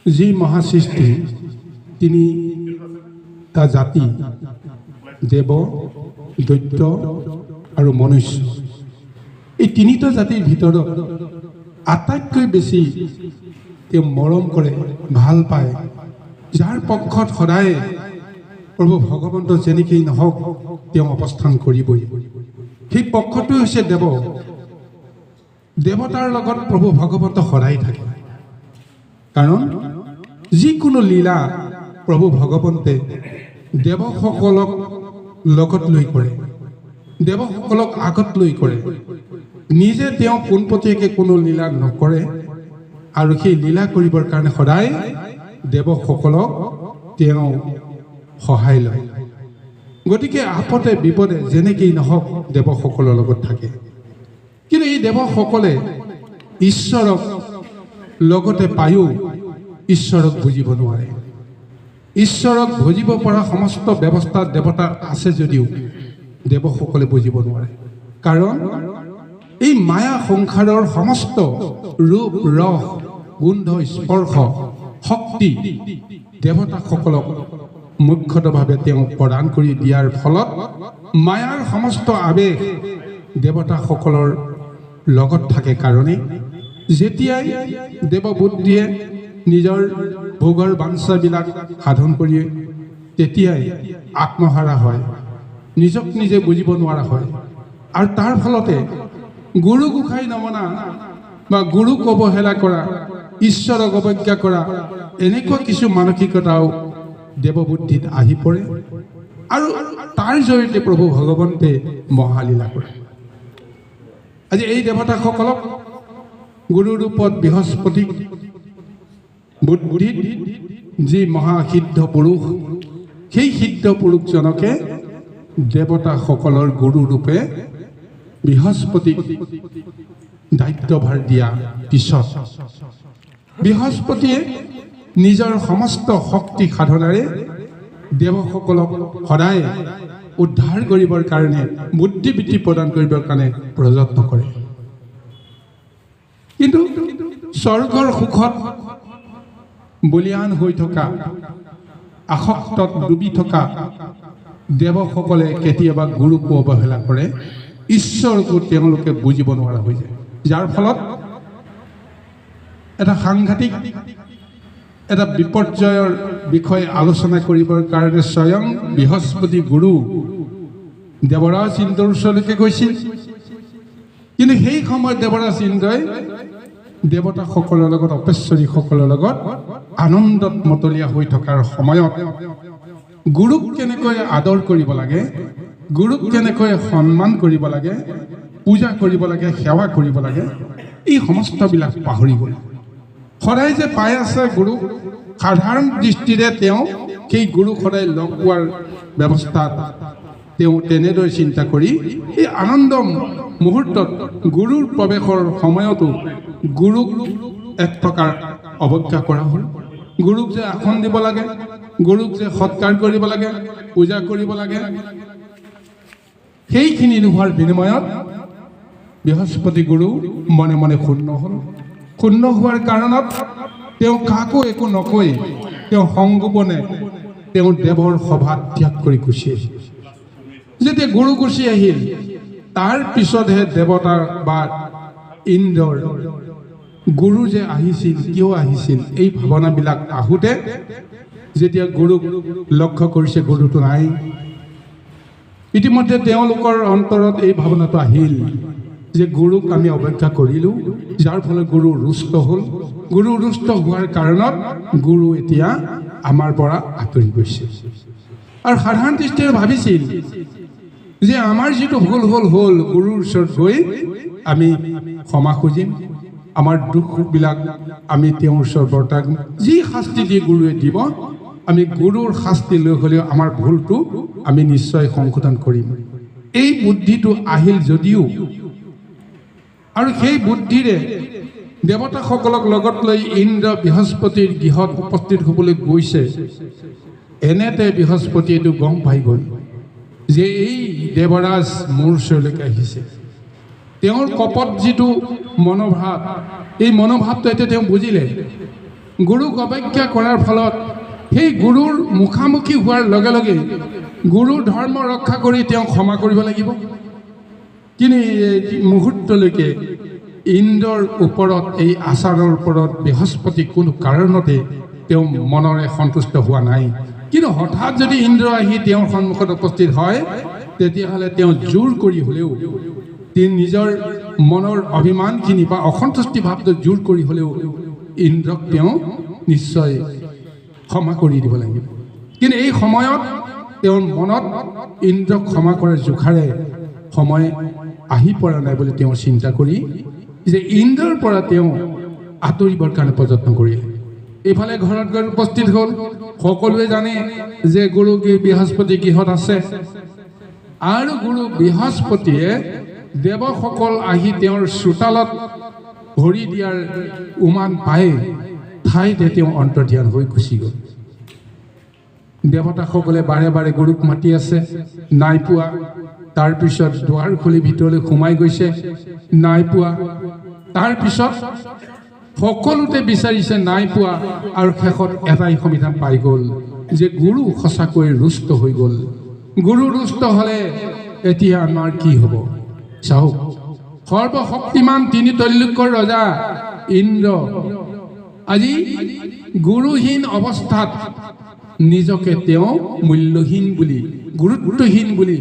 যি মহাসৃষ্টি তিনিটা জাতি দেৱ, দৈত্য আৰু মনুষ্য। এই তিনিটা জাতিৰ ভিতৰত আটাইতকৈ বেছি তেওঁ মৰম কৰে, ভাল পায়, যাৰ পক্ষত সদায় প্ৰভু ভগৱন্ত যেনেকেই নহওক তেওঁ অৱস্থান কৰিবই। সেই পক্ষটো হৈছে দেৱ। দেৱতাৰ লগত প্ৰভু ভগৱন্ত সদায় থাকে, কাৰণ যিকোনো লীলা প্ৰভু ভগৱন্তে দেৱসকলক লগত লৈ কৰে, দেৱসকলক আগত লৈ কৰে। নিজে তেওঁ পোনপটীয়াকৈ কোনো লীলা নকৰে, আৰু সেই লীলা কৰিবৰ কাৰণে সদায় দেৱসকলক তেওঁ সহায় লয়। গতিকে আপদে বিপদে যেনেকেই নহওক দেৱসকলৰ লগত থাকে। কিন্তু এই দেৱসকলে ঈশ্বৰক লগতে পায়ো ঈশ্বৰক বুজিব নোৱাৰে। ঈশ্বৰক বুজিব পৰা সমস্ত ব্যৱস্থা দেৱতাৰ আছে যদিও দেৱসকলে বুজিব নোৱাৰে, কাৰণ এই মায়া সংসাৰৰ সমস্ত ৰূপ, ৰস, গোন্ধ, স্পৰ্শ, শক্তি দেৱতাসকলক মুখ্যতভাৱে তেওঁ প্ৰদান কৰি দিয়াৰ ফলত মায়াৰ সমস্ত আৱেগ দেৱতাসকলৰ লগত থাকে কাৰণে যেতিয়াই দেৱবুদ্ধিয়ে নিজৰ ভোগৰ বাঞ্ছাবিলাক সাধন কৰি তেতিয়াই আত্মহাৰা হয়, নিজক নিজে বুজিব নোৱাৰা হয়। আৰু তাৰ ফলতে গুৰু গোসাঁই নমনা বা গুৰুক অৱহেলা কৰা, ঈশ্বৰক অৱজ্ঞা কৰা, এনেকুৱা কিছু মানসিকতাও দেৱবুদ্ধিত আহি পৰে, আৰু তাৰ জৰিয়তে প্ৰভু ভগৱন্তে মহালীলা কৰে। আজি এই দেৱতাসকলক গুৰু ৰূপত বৃহস্পতিক, বুদ্ধিত যি মহাসিদ্ধ পুৰুষ, সেই সিদ্ধ পুৰুষজনকে দেৱতাসকলৰ গুৰু ৰূপে বৃহস্পতিক দায়িত্বভাৰ দিয়া পিছত বৃহস্পতিয়ে নিজৰ সমস্ত শক্তি সাধনাৰে দেৱসকলক সদায় উদ্ধাৰ কৰিবৰ কাৰণে, বুদ্ধিবৃত্তি প্ৰদান কৰিবৰ কাৰণে প্ৰযত্ন কৰে। কিন্তু স্বৰ্গৰ সুখত বলিয়ান হৈ থকা, আসক্তত ডুবি থকা দেৱসকলে কেতিয়াবা গুৰুকো অৱহেলা কৰে, ঈশ্বৰকো তেওঁলোকে বুজিব নোৱাৰা হৈ যায়। যাৰ ফলত এটা সাংঘাতিক এটা বিপৰ্যয়ৰ বিষয়ে আলোচনা কৰিবৰ কাৰণে স্বয়ং বৃহস্পতি গুৰু দেৱৰাজ ইন্দ্ৰৰ ওচৰলৈকে গৈছিল। কিন্তু সেই সময়ত দেৱৰাজ ইন্দ্ৰই দেৱতাসকলৰ লগত, অপেশ্বৰীসকলৰ লগত আনন্দত মতলীয়া হৈ থকাৰ সময়ত গুৰুক কেনেকৈ আদৰ কৰিব লাগে, গুৰুক কেনেকৈ সন্মান কৰিব লাগে, পূজা কৰিব লাগে, সেৱা কৰিব লাগে, এই সমস্তবিলাক পাহৰি গ'ল। সদায় যে পাই আছে গুৰুক, সাধাৰণ দৃষ্টিৰে তেওঁ সেই গুৰুক সদায় লগ পোৱাৰ ব্যৱস্থাত তেওঁ তেনেদৰে চিন্তা কৰি এই আনন্দ মুহূৰ্তত গুৰুৰ প্ৰৱেশৰ সময়তো গুৰুক এক প্ৰকাৰ অৱজ্ঞা কৰা হ'ল। গুৰুক যে আসন দিব লাগে, গুৰুক যে সৎকাৰ কৰিব লাগে, পূজা কৰিব লাগে, সেইখিনি নোহোৱাৰ বিনিময়ত বৃহস্পতি গুৰু মনে মনে শূন্য হ'ল। শূন্য হোৱাৰ কাৰণত তেওঁ কাকো একো নকৈ তেওঁ সংগোপনে তেওঁ দেৱৰ সভাত ত্যাগ কৰি গুচি আহিল। যেতিয়া গুৰু গুচি আহিল, তাৰ পিছতহে দেৱতাৰ বা ইন্দ্ৰৰ গুৰু যে আহিছিল, কিয় আহিছিল, এই ভাৱনাবিলাক আহোঁতে যেতিয়া গুৰুক লক্ষ্য কৰিছে গুৰুটো নাই, ইতিমধ্যে তেওঁলোকৰ অন্তৰত এই ভাৱনাটো আহিল যে গুৰুক আমি অৱজ্ঞা কৰিলোঁ, যাৰ ফলত গুৰু ৰুষ্ট হ'ল। গুৰু ৰুষ্ট হোৱাৰ কাৰণত গুৰু এতিয়া আমাৰ পৰা আঁতৰি গৈছে। আৰু সাধাৰণ দৃষ্টিৰে ভাবিছিল যে আমাৰ যিটো ভুল হ'ল গুৰুৰ ওচৰত গৈ আমি ক্ষমা খুজিম, আমাৰ দুখবিলাক আমি তেওঁৰ ওচৰত বৰ্তাম, যি শাস্তি দিয়ে গুৰুৱে দিব, আমি গুৰুৰ শাস্তি লৈ হ'লেও আমাৰ ভুলটো আমি নিশ্চয় সংশোধন কৰিম। এই বুদ্ধিটো আহিল যদিও, আৰু সেই বুদ্ধিৰে দেৱতাসকলক লগত লৈ ইন্দ্ৰ বৃহস্পতিৰ গৃহত উপস্থিত হ'বলৈ গৈছে। এনেতে বৃহস্পতিয়েতো গম পাই গ'ল যে এই দেৱৰাজ মোৰ ওচৰলৈকে আহিছে। তেওঁৰ কপট যিটো মনোভাৱ, এই মনোভাৱটো এতিয়া তেওঁ বুজিলে গুৰুক অৱজ্ঞা কৰাৰ ফলত সেই গুৰুৰ মুখামুখি হোৱাৰ লগে লগে গুৰুৰ ধৰ্ম ৰক্ষা কৰি তেওঁ ক্ষমা কৰিব লাগিব। কিন্তু এই মুহূৰ্তলৈকে ইন্দ্ৰৰ ওপৰত, এই আচাৰৰ ওপৰত বৃহস্পতি কোনো কাৰণতে তেওঁ মনৰে সন্তুষ্ট হোৱা নাই। কিন্তু হঠাৎ যদি ইন্দ্ৰ আহি তেওঁৰ সন্মুখত উপস্থিত হয়, তেতিয়াহ'লে তেওঁ জোৰ কৰি হ'লেও নিজৰ মনৰ অভিমানখিনি বা অসন্তুষ্টি ভাৱটো জোৰ কৰি হ'লেও ইন্দ্ৰক তেওঁ নিশ্চয় ক্ষমা কৰি দিব লাগিব। কিন্তু এই সময়ত তেওঁৰ মনত ইন্দ্ৰক ক্ষমা কৰাৰ জোখাৰে সময় আহি পৰা নাই বুলি তেওঁ চিন্তা কৰি যে ইন্দ্ৰৰ পৰা তেওঁ আঁতৰিবৰ কাৰণে প্ৰযত্ন কৰিলে। এইফালে ঘৰত গৈ উপস্থিত হ'ল। সকলোৱে জানে যে গুৰু বৃহস্পতি গৃহত আছে, আৰু গুৰু বৃহস্পতিয়ে দেৱসকল আহি তেওঁৰ চোতালত ভৰি দিয়াৰ উমান পাই ঠাইতে তেওঁ অন্তৰ্ধান হৈ গুচি গ'ল। দেৱতাসকলে বাৰে বাৰে গুৰুক মাতি আছে, নাই পোৱা। তাৰপিছত দুৱাৰ খুলি ভিতৰলৈ সোমাই গৈছে, নাই পোৱা। তাৰপিছত সকলোতে বিচাৰিছে, নাই পোৱা। আৰু শেষত এটাই সমিধান পাই গ'ল যে গুৰু সঁচাকৈ ৰুষ্ট হৈ গ'ল। গুৰু ৰুষ্ট হ'লে এতিয়া আমাৰ কি হ'ব? চাওক, সৰ্বশক্তিমান তিনি তৈল্যকৰ ৰজা ইন্দ্ৰ আজি গুৰুহীন অৱস্থাত নিজকে তেওঁ মূল্যহীন বুলি, গুৰুত্বহীন বুলি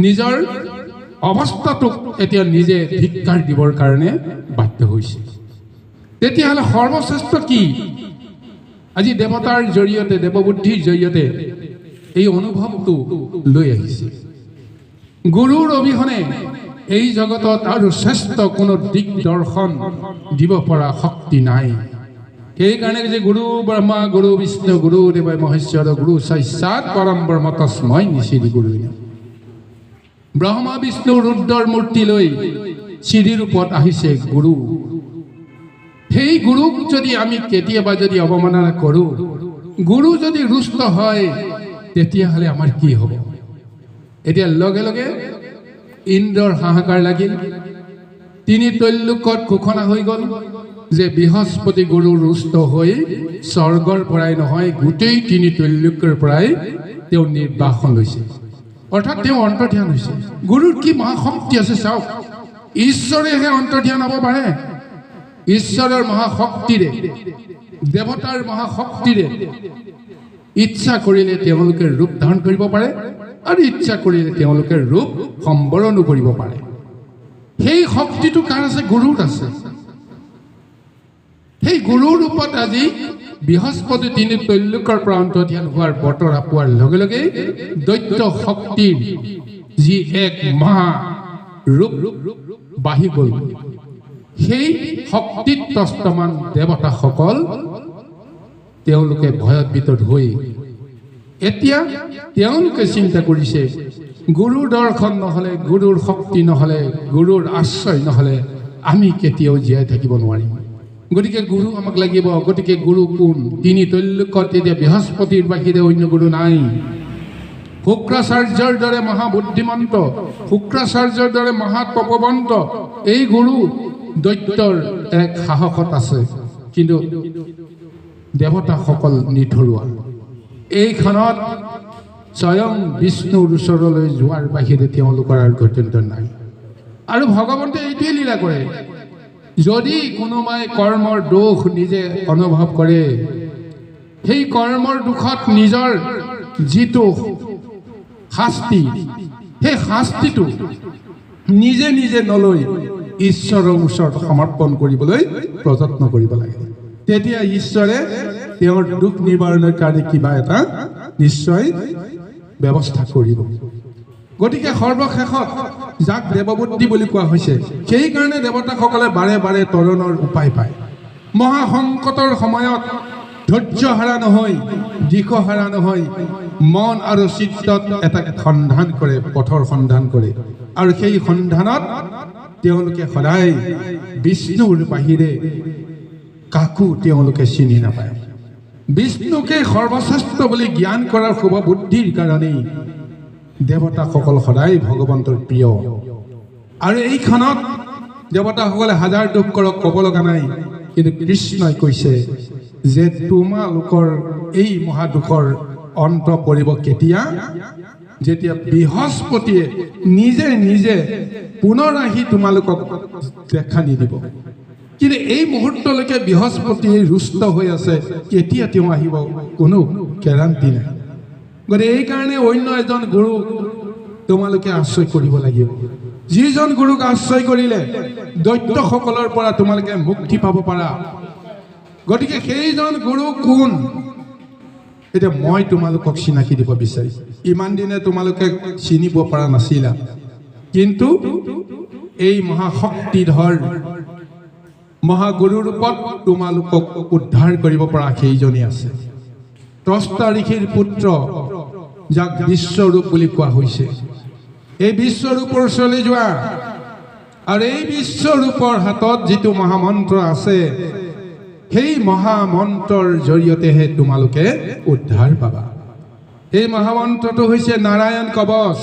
নিজৰ অৱস্থাটোক এতিয়া নিজে ধিক্কাৰ দিবৰ কাৰণে বাধ্য হৈছে। তেতিয়াহ'লে সৰ্বশ্ৰেষ্ঠ কি? আজি দেৱতাৰ জৰিয়তে, দেৱবুদ্ধিৰ জৰিয়তে এই অনুভৱটো লৈ আহিছে। গুৰুৰ অবিহনে এই জগতত আৰু শ্ৰেষ্ঠ কোনো দিগদৰ্শন দিব পৰা শক্তি নাই। সেইকাৰণে যে গুৰু ব্ৰহ্মা, গুৰু বিষ্ণু, গুৰু দেৱ মহেশ্বৰ, গুৰু সাক্ষাৎ পৰম ব্ৰহ্ম তস্मै শ্ৰী গুৰু। ব্ৰহ্মা বিষ্ণু ৰুদ্ৰৰ মূৰ্তি লৈ শ্ৰীৰূপত আহিছে গুৰু। সেই গুৰুক যদি আমি কেতিয়াবা যদি অৱমাননা কৰোঁ, গুৰু যদি ৰুষ্ট হয়, তেতিয়াহ'লে আমাৰ কি হ'ব? এতিয়া লগে লগে ইন্দ্ৰৰ হাহাকাৰ লাগিল। তিনি তৈল্যকত ঘোষণা হৈ গ'ল যে বৃহস্পতি গুৰু ৰুষ্ট হৈ স্বৰ্গৰ পৰাই নহয়, গোটেই তিনি তৈল্যকৰ পৰাই তেওঁ নিৰ্বাসন লৈছে, অৰ্থাৎ তেওঁ অন্তৰ্ধান হৈছে। গুৰুৰ কি মহাশক্তি আছে চাওক। ঈশ্বৰেহে অন্তৰ্ধান হ'ব পাৰে। ঈশ্বৰৰ মহাশক্তিৰে, দেৱতাৰ মহাশক্তিৰে ইচ্ছা কৰিলে তেওঁলোকে ৰূপ ধাৰণ কৰিব পাৰে, আৰু ইচ্ছা কৰিলে তেওঁলোকে ৰূপ সম্বৰণো কৰিব পাৰে। সেই শক্তিটো কাৰ আছে? গুৰুৰ আছে। সেই গুৰুৰ ৰূপত আজি বৃহস্পতি তিনি তৈল্যকৰ পৰা অন্তৰ্ধান হোৱাৰ বতৰা পোৱাৰ লগে লগে দৈত্য শক্তিৰ যি এক মহা ৰূপ বাঢ়ি গ'ল। সেই শক্তিত ত্ৰস্তমান দেৱতাসকল তেওঁলোকে ভয়ভীত হৈ এতিয়া তেওঁলোকে চিন্তা কৰিছে, গুৰুৰ দৰ্শন নহ'লে, গুৰুৰ শক্তি নহ'লে, গুৰুৰ আশ্ৰয় নহ'লে আমি কেতিয়াও জীয়াই থাকিব নোৱাৰিম। গতিকে গুৰু আমাক লাগিব। গতিকে গুৰু কোন? তিনি তৈল্যকত এতিয়া বৃহস্পতিৰ বাহিৰে অন্য গুৰু নাই। শুক্ৰাচাৰ্যৰ দৰে মহাবুদ্ধিমন্ত, শুক্ৰাচাৰ্যৰ দৰে মহাতপৱন্ত এই গুৰু দৈত্যৰ এক সাহসত আছে, কিন্তু দেৱতাসকল নিথৰুৱা। এইখনত স্বয়ং বিষ্ণুৰ ওচৰলৈ যোৱাৰ বাহিৰে তেওঁলোকৰ আৰু গত্যন্তৰ নাই। আৰু ভগৱন্তে এইটোৱে লীলা কৰে, যদি কোনোবাই কৰ্মৰ দোষ নিজে অনুভৱ কৰে, সেই কৰ্মৰ দুখত নিজৰ যিটো শাস্তি, সেই শাস্তিটো নিজে নিজে নলৈ ঈশ্বৰৰ ওচৰত সমৰ্পণ কৰিবলৈ প্ৰযত্ন কৰিব লাগে। তেতিয়া ঈশ্বৰে তেওঁৰ দুখ নিবাৰণৰ কাৰণে কিবা এটা নিশ্চয় ব্যৱস্থা কৰিব। গতিকে সৰ্বশেষত যাক দেৱবুদ্ধি বুলি কোৱা হৈছে, সেইকাৰণে দেৱতাসকলে বাৰে বাৰে তৰণৰ উপায় পায়। মহাসংকটৰ সময়ত ধৈৰ্য হাৰা নহয়, দিশহাৰা নহয়, মন আৰু চিত্তত এটা সন্ধান কৰে, পথৰ সন্ধান কৰে। আৰু সেই সন্ধানত তেওঁলোকে সদায় বিষ্ণুৰ বাহিৰে কাকো তেওঁলোকে চিনি নাপায়। বিষ্ণুকে সৰ্বশ্ৰেষ্ঠ বুলি জ্ঞান কৰাৰ শুভ বুদ্ধিৰ কাৰণেই দেৱতাসকল সদায় ভগৱন্তৰ প্ৰিয়। আৰু এইখনত দেৱতাসকলে হাজাৰ দুখ কৰক ক'ব লগা নাই, কিন্তু কৃষ্ণই কৈছে যে তোমালোকৰ এই মহাদুখৰ অন্ত পৰিব কেতিয়া, যেতিয়া বৃহস্পতিয়ে নিজে নিজে পুনৰ আহি তোমালোকক দেখা নিদিব। কিন্তু এই মুহূৰ্তলৈকে বৃহস্পতি ৰুষ্ট হৈ আছে, কেতিয়া তেওঁ আহিব কোনো গেৰাণ্টি নাই। গতিকে এইকাৰণে অন্য এজন গুৰুক তোমালোকে আশ্ৰয় কৰিব লাগিব, যিজন গুৰুক আশ্ৰয় কৰিলে দৈত্যসকলৰ পৰা তোমালোকে মুক্তি পাব পাৰা। গতিকে সেইজন গুৰু কোন, এতিয়া মই তোমালোকক চিনাকি দিব বিচাৰিছোঁ। ইমান দিনে তোমালোকে চিনিব পৰা নাছিলা, কিন্তু এই মহাশক্তিধৰ মহাগুৰু ৰূপত তোমালোকক উদ্ধাৰ কৰিব পৰা সেইজনী আছে। ত্ৰস্তা ঋষিৰ পুত্ৰ, যাক বিশ্বৰূপ বুলি কোৱা হৈছে। এই বিশ্বৰূপৰ ওচৰলৈ যোৱা, আৰু এই বিশ্বৰূপৰ হাতত যিটো মহামন্ত্ৰ আছে, সেই মহামন্ত্ৰৰ জৰিয়তেহে তোমালোকে উদ্ধাৰ পাবা। এই মহামন্ত্ৰটো হৈছে নাৰায়ণ কৱচ।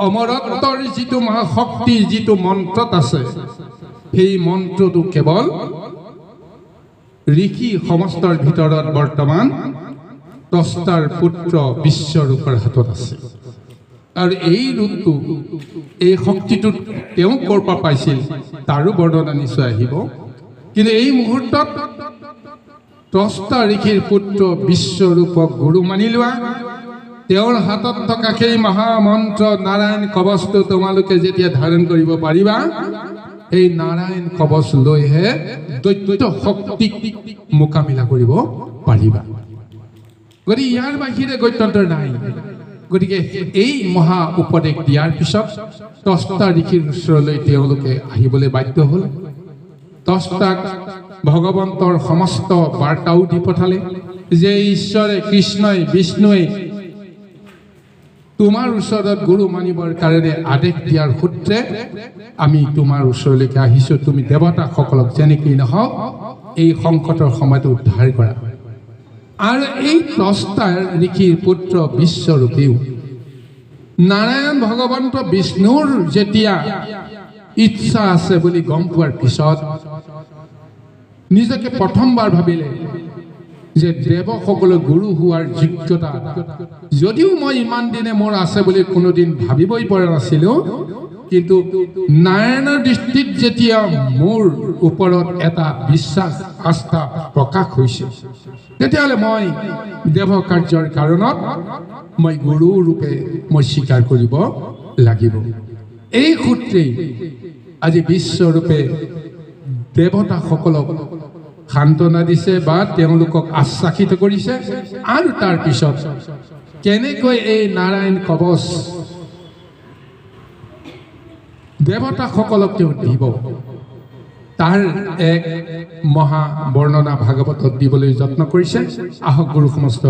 অমৰত্বৰ যিটো মহাশক্তি যিটো মন্ত্ৰত আছে, সেই মন্ত্ৰটো কেৱল ঋষি সমস্তৰ ভিতৰত বৰ্তমান ত্ৰস্তাৰ পুত্ৰ বিশ্বৰূপৰ হাতত আছে। আৰু এই ৰূপটো, এই শক্তিটো তেওঁ ক'ৰ পৰা পাইছিল তাৰো বৰ্ণনা নিশ্চয় আহিব। কিন্তু এই মুহূৰ্তত ত্ৰস্তা ঋষিৰ পুত্ৰ বিশ্বৰূপক গুৰু মানি লোৱা। তেওঁৰ হাতত থকা সেই মহামন্ত্ৰ নাৰায়ণ কৱচটো তোমালোকে যেতিয়া ধাৰণ কৰিব পাৰিবা, এই নাৰায়ণ কৱচ লৈহে দৈত্য শক্তিক মোকাবিলা কৰিব পাৰিবা। গতিকে ইয়াৰ বাহিৰে গত্যন্তৰ নাই। গতিকে এই মহা উপদেশ দিয়াৰ পিছত ত্ৰস্তা ঋষিৰ ওচৰলৈ তেওঁলোকে আহিবলৈ বাধ্য হ'ল। ত্ৰস্তাক ভগৱন্তৰ সমস্ত বাৰ্তাও দি পঠালে যে ঈশ্বৰে, কৃষ্ণই, বিষ্ণুৱে তোমাৰ ওচৰত গুৰু মানিবৰ কাৰণে আদেশ দিয়াৰ সূত্ৰে আমি তোমাৰ ওচৰলৈকে আহিছোঁ। তুমি দেৱতাসকলক যেনেকৈ নহওক এই সংকটৰ সময়ত উদ্ধাৰ কৰা। আৰু এই ত্ৰস্তা ঋষিৰ পুত্ৰ বিশ্বৰূপেও নাৰায়ণ ভগৱন্ত বিষ্ণুৰ যেতিয়া ইচ্ছা আছে বুলি গম পোৱাৰ পিছত নিজকে প্ৰথমবাৰ ভাবিলে যে দেৱসকলৰ গুৰু হোৱাৰ যোগ্যতা যদিও মই ইমান দিনে মোৰ আছে বুলি কোনোদিন ভাবিবই পৰা নাছিলোঁ, কিন্তু নাৰায়ণৰ দৃষ্টিত যেতিয়া মোৰ ওপৰত এটা বিশ্বাস, আস্থা প্ৰকাশ হৈছে, তেতিয়াহ'লে মই দেৱ কাৰ্যৰ কাৰণত মই গুৰু ৰূপে মই স্বীকাৰ কৰিব লাগিব। এই সূত্ৰেই আজি বিশ্বৰূপে দেৱতাসকলক সান্তনা দিছে বা তেওঁলোকক আশ্বাসিত কৰিছে। আৰু তাৰপিছত কেনেকৈ এই নাৰায়ণ কৱচ দেৱতাসকলক তেওঁ দিব, তাৰ এক মহা বৰ্ণনা ভাগৱতত দিবলৈ যত্ন কৰিছে। আহক গুৰু সমস্ত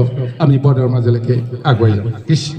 আমি পদৰ মাজলৈকে আগুৱাই যাওঁ। কৃষ্ণ।